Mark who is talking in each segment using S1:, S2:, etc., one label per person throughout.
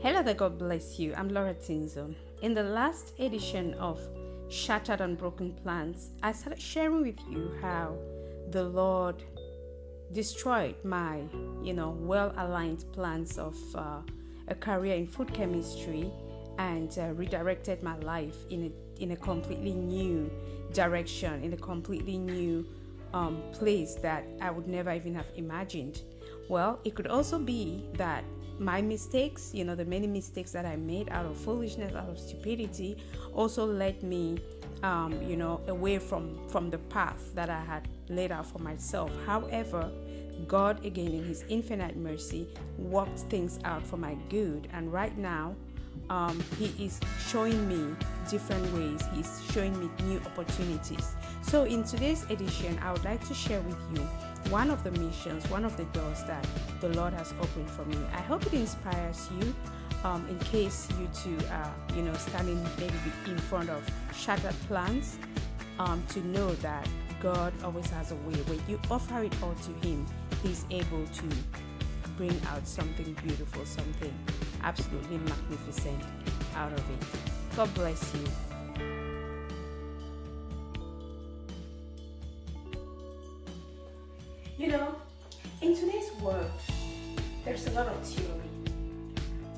S1: Hello there, God bless you. I'm Laura Tinzoh. In the last edition of Shattered and Broken Plans, I started sharing with you how the Lord destroyed my, well-aligned plans of a career in food chemistry and redirected my life in a completely new direction, in a completely new place that I would never even have imagined. Well, it could also be that my mistakes, the many mistakes that I made out of foolishness, out of stupidity, also led me, away from the path that I had laid out for myself. However, God, again, in His infinite mercy, worked things out for my good. And right now, He is showing me different ways. He's showing me new opportunities. So in today's edition, I would like to share with you one of the missions, one of the doors that the Lord has opened for me. I hope it inspires you in case you too are, standing maybe in front of shattered plans, to know that God always has a way. When you offer it all to Him, He's able to bring out something beautiful, something absolutely magnificent out of it. God bless you. In today's world, there's a lot of theory.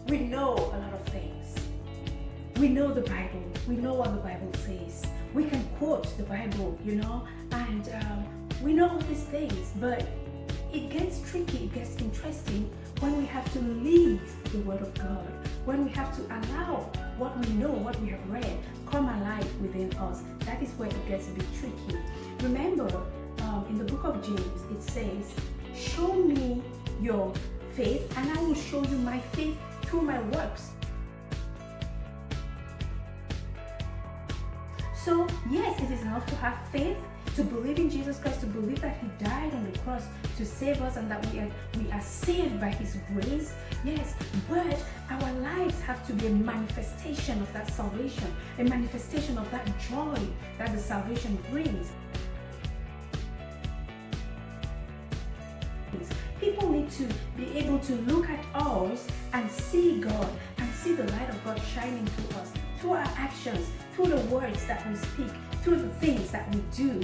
S1: We know a lot of things. We know the Bible. We know what the Bible says. We can quote the Bible, and we know all these things. But it gets tricky, it gets interesting when we have to leave the Word of God, when we have to allow what we know, what we have read, come alive within us. That is where it gets a bit tricky. Remember, in the book of James, it says, "Show me your faith, and I will show you my faith through my works." So, yes, it is enough to have faith, to believe in Jesus Christ, to believe that He died on the cross to save us and that we are saved by His grace. Yes, but our lives have to be a manifestation of that salvation, a manifestation of that joy that the salvation brings. People need to be able to look at us and see God and see the light of God shining through us, through our actions, through the words that we speak, through the things that we do.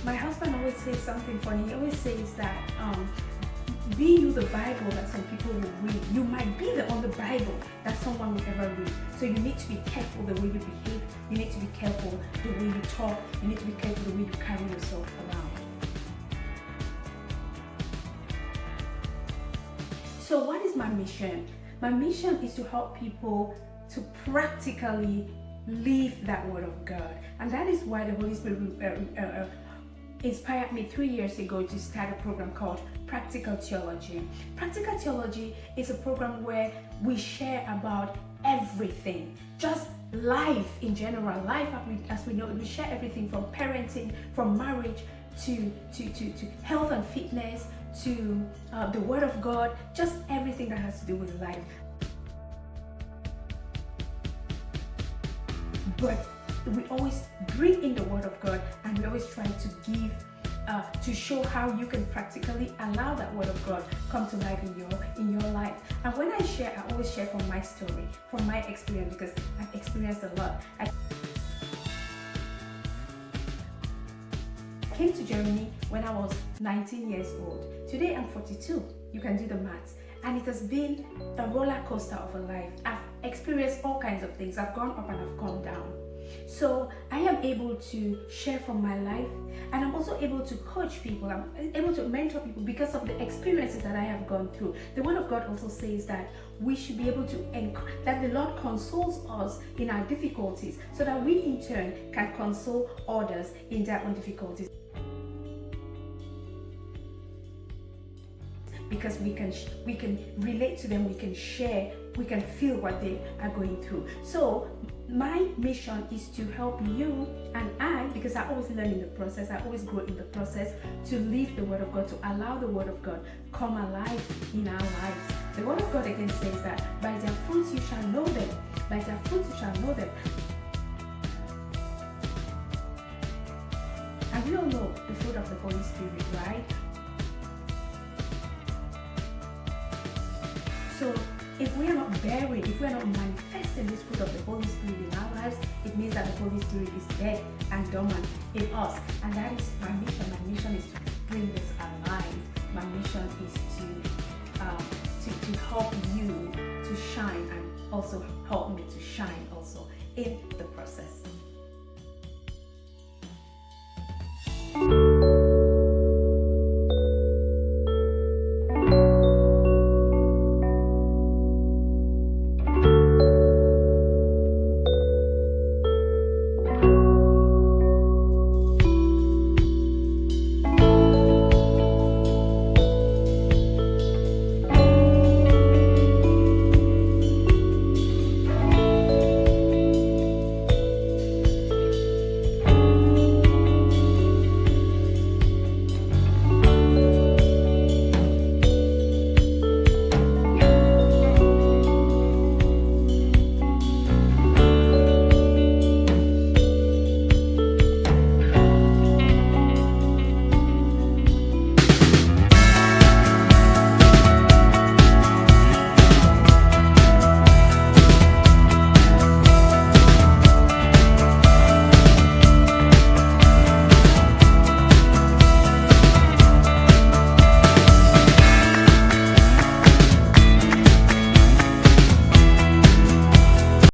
S1: My husband always says something funny. He always says that, be you the Bible that some people will read. You might be the only Bible that someone will ever read. So you need to be careful the way you behave. You need to be careful the way you talk. You need to be careful the way you carry yourself around. So what is my mission? My mission is to help people to practically live that Word of God. And that is why the Holy Spirit inspired me 3 years ago to start a program called Practical Theology. Practical Theology is a program where we share about everything, just life in general, life as we know it. We share everything from parenting, from marriage, to health and fitness, to the Word of God, just everything that has to do with life. But we always bring in the Word of God, and we always try to give, to show how you can practically allow that Word of God come to life in your life. And when I share, I always share from my story, from my experience, because I've experienced a lot. I came to Germany when I was 19 years old. Today I'm 42. You can do the maths. And it has been a roller coaster of a life. I've experienced all kinds of things. I've gone up and I've come down. So I am able to share from my life, and I'm also able to coach people. I'm able to mentor people because of the experiences that I have gone through. The Word of God also says that we should be able to, that the Lord consoles us in our difficulties, so that we in turn can console others in their own difficulties. Because we can relate to them, we can share, we can feel what they are going through. So my mission is to help you and I, because I always learn in the process, I always grow in the process, to live the Word of God, to allow the Word of God come alive in our lives. The Word of God again says that by their fruits you shall know them. By their fruits you shall know them. And we all know the fruit of the Holy Spirit, right? If we are not bearing, if we are not manifesting this fruit of the Holy Spirit in our lives, it means that the Holy Spirit is dead and dormant in us. And that is my mission. My mission is to bring this alive. My mission is to help you to shine and also help me to shine also in the process.